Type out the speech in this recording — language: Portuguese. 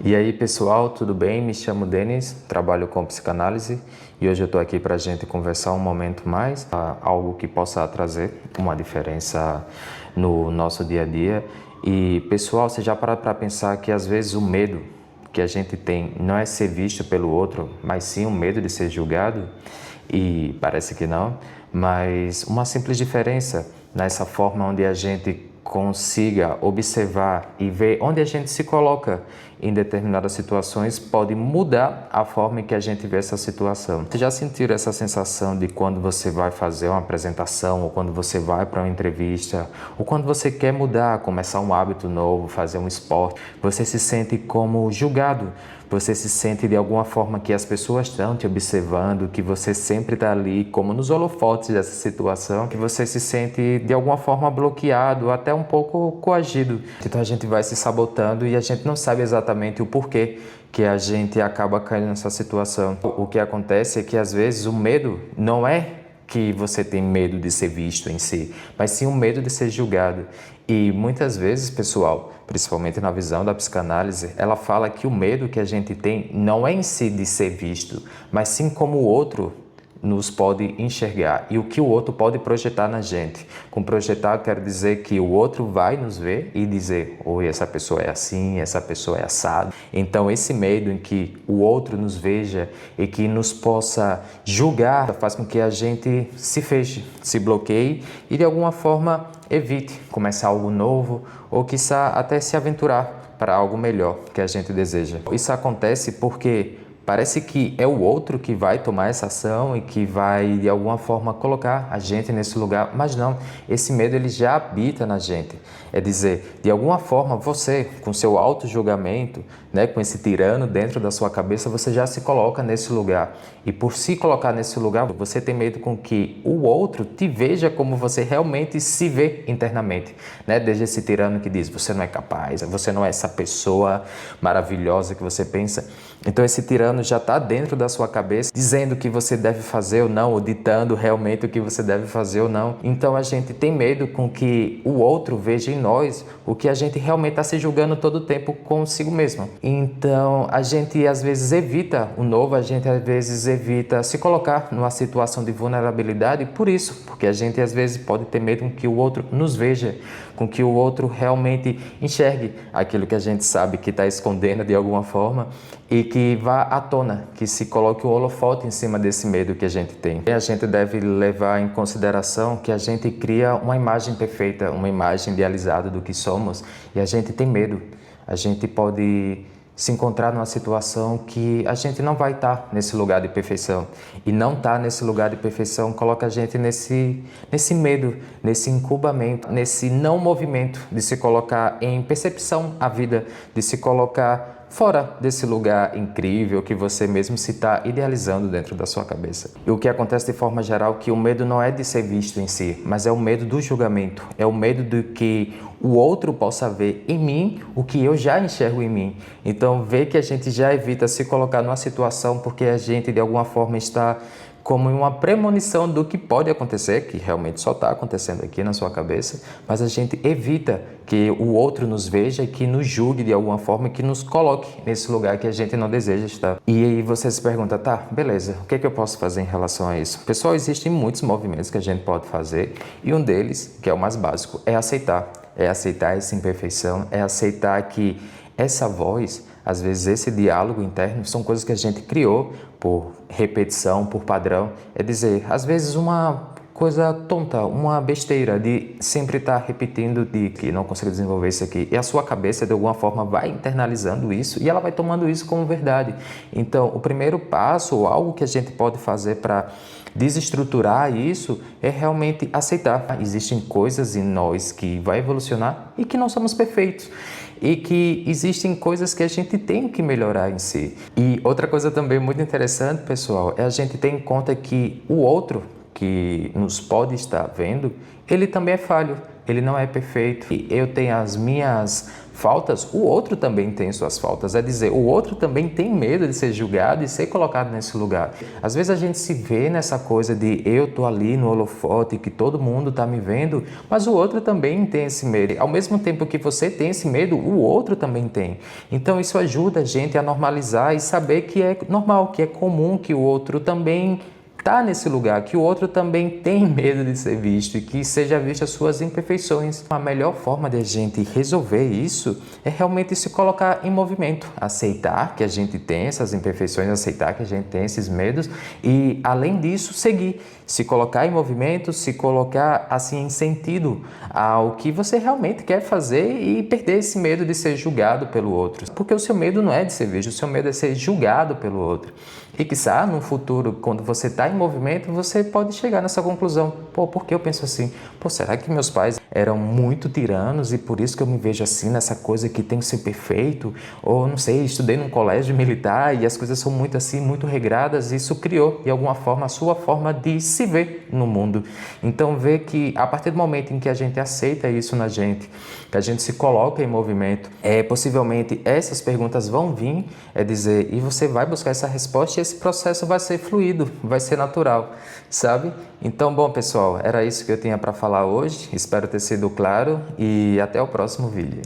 E aí pessoal, tudo bem? Me chamo Denis, trabalho com psicanálise e hoje eu estou aqui para a gente conversar um momento mais, algo que possa trazer uma diferença no nosso dia a dia. E pessoal, você já parou para pensar que às vezes o medo que a gente tem não é ser visto pelo outro, mas sim o medo de ser julgado? E parece que não, mas uma simples diferença nessa forma onde a gente consiga observar e ver onde a gente se coloca em determinadas situações pode mudar a forma em que a gente vê essa situação. Você já sentiram essa sensação de quando você vai fazer uma apresentação, ou quando você vai para uma entrevista, ou quando você quer mudar, começar um hábito novo, fazer um esporte, você se sente como julgado? Você se sente de alguma forma que as pessoas estão te observando, que você sempre está ali como nos holofotes dessa situação, que você se sente de alguma forma bloqueado, até um pouco coagido. Então a gente vai se sabotando e a gente não sabe exatamente o porquê que a gente acaba caindo nessa situação. O que acontece é que às vezes o medo não é que você tem medo de ser visto em si, mas sim o medo de ser julgado. E muitas vezes, pessoal, principalmente na visão da psicanálise, ela fala que o medo que a gente tem não é em si de ser visto, mas sim como o outro nos pode enxergar e o que o outro pode projetar na gente. Com projetar, eu quero dizer que o outro vai nos ver e dizer: oi, essa pessoa é assim, essa pessoa é assado. Então, esse medo em que o outro nos veja e que nos possa julgar faz com que a gente se feche, se bloqueie e, de alguma forma, evite começar algo novo ou, quiçá, até se aventurar para algo melhor que a gente deseja. Isso acontece porque parece que é o outro que vai tomar essa ação e que vai, de alguma forma, colocar a gente nesse lugar, mas não, esse medo ele já habita na gente. É dizer, de alguma forma, você, com seu auto-julgamento, né, com esse tirano dentro da sua cabeça, você já se coloca nesse lugar. E por se colocar nesse lugar, você tem medo com que o outro te veja como você realmente se vê internamente, né? Desde esse tirano que diz: você não é capaz, você não é essa pessoa maravilhosa que você pensa. Então esse tirano já está dentro da sua cabeça, dizendo o que você deve fazer ou não, ou ditando realmente o que você deve fazer ou não. Então a gente tem medo com que o outro veja em nós o que a gente realmente está se julgando todo o tempo consigo mesmo. Então a gente às vezes evita o novo, a gente às vezes evita se colocar numa situação de vulnerabilidade por isso, porque a gente às vezes pode ter medo com que o outro nos veja, com que o outro realmente enxergue aquilo que a gente sabe que está escondendo de alguma forma e que vá à tona, que se coloque o holofote em cima desse medo que a gente tem. E a gente deve levar em consideração que a gente cria uma imagem perfeita, uma imagem idealizada do que somos, e a gente tem medo. A gente pode se encontrar numa situação que a gente não vai estar nesse lugar de perfeição. E não estar nesse lugar de perfeição coloca a gente nesse medo, nesse incubamento, nesse não movimento de se colocar em percepção à vida, de se colocar fora desse lugar incrível que você mesmo se está idealizando dentro da sua cabeça. E o que acontece de forma geral é que o medo não é de ser visto em si, mas é o medo do julgamento, é o medo de que o outro possa ver em mim o que eu já enxergo em mim. Então, ver que a gente já evita se colocar numa situação porque a gente de alguma forma está como uma premonição do que pode acontecer, que realmente só está acontecendo aqui na sua cabeça, mas a gente evita que o outro nos veja e que nos julgue de alguma forma, que nos coloque nesse lugar que a gente não deseja estar. E aí você se pergunta: tá, beleza, o que é que eu posso fazer em relação a isso? Pessoal, existem muitos movimentos que a gente pode fazer e um deles, que é o mais básico, é aceitar. É aceitar essa imperfeição, é aceitar que essa voz, às vezes esse diálogo interno, são coisas que a gente criou por repetição, por padrão. É dizer, às vezes uma coisa tonta, uma besteira de sempre estar repetindo de que não consigo desenvolver isso aqui. E a sua cabeça, de alguma forma, vai internalizando isso e ela vai tomando isso como verdade. Então, o primeiro passo, ou algo que a gente pode fazer para desestruturar isso, é realmente aceitar. Existem coisas em nós que vai evolucionar e que não somos perfeitos. E que existem coisas que a gente tem que melhorar em si. E outra coisa também muito interessante, pessoal, é a gente ter em conta que o outro que nos pode estar vendo, ele também é falho, ele não é perfeito. E eu tenho as minhas faltas, o outro também tem suas faltas. É dizer, o outro também tem medo de ser julgado e ser colocado nesse lugar. Às vezes a gente se vê nessa coisa de eu tô ali no holofote, que todo mundo tá me vendo, mas o outro também tem esse medo. Ao mesmo tempo que você tem esse medo, o outro também tem. Então isso ajuda a gente a normalizar e saber que é normal, que é comum, que o outro também está nesse lugar, que o outro também tem medo de ser visto e que seja visto as suas imperfeições. A melhor forma de a gente resolver isso é realmente se colocar em movimento, aceitar que a gente tem essas imperfeições, aceitar que a gente tem esses medos e, além disso, seguir, se colocar em movimento, se colocar assim em sentido ao que você realmente quer fazer e perder esse medo de ser julgado pelo outro. Porque o seu medo não é de ser visto, o seu medo é ser julgado pelo outro. E quiçá, no futuro, quando você está em movimento, você pode chegar nessa conclusão. Pô, por que eu penso assim? Pô, será que meus pais eram muito tiranos e por isso que eu me vejo assim, nessa coisa que tem que ser perfeito? Ou, não sei, estudei num colégio militar e as coisas são muito assim, muito regradas. E isso criou, de alguma forma, a sua forma de se ver no mundo. Então, ver que, a partir do momento em que a gente aceita isso na gente, que a gente se coloca em movimento, possivelmente essas perguntas vão vir, dizer, e você vai buscar essa resposta e esse processo vai ser fluido, vai ser natural, sabe? Então, bom, pessoal, era isso que eu tinha para falar hoje. Espero ter sido claro e até o próximo vídeo.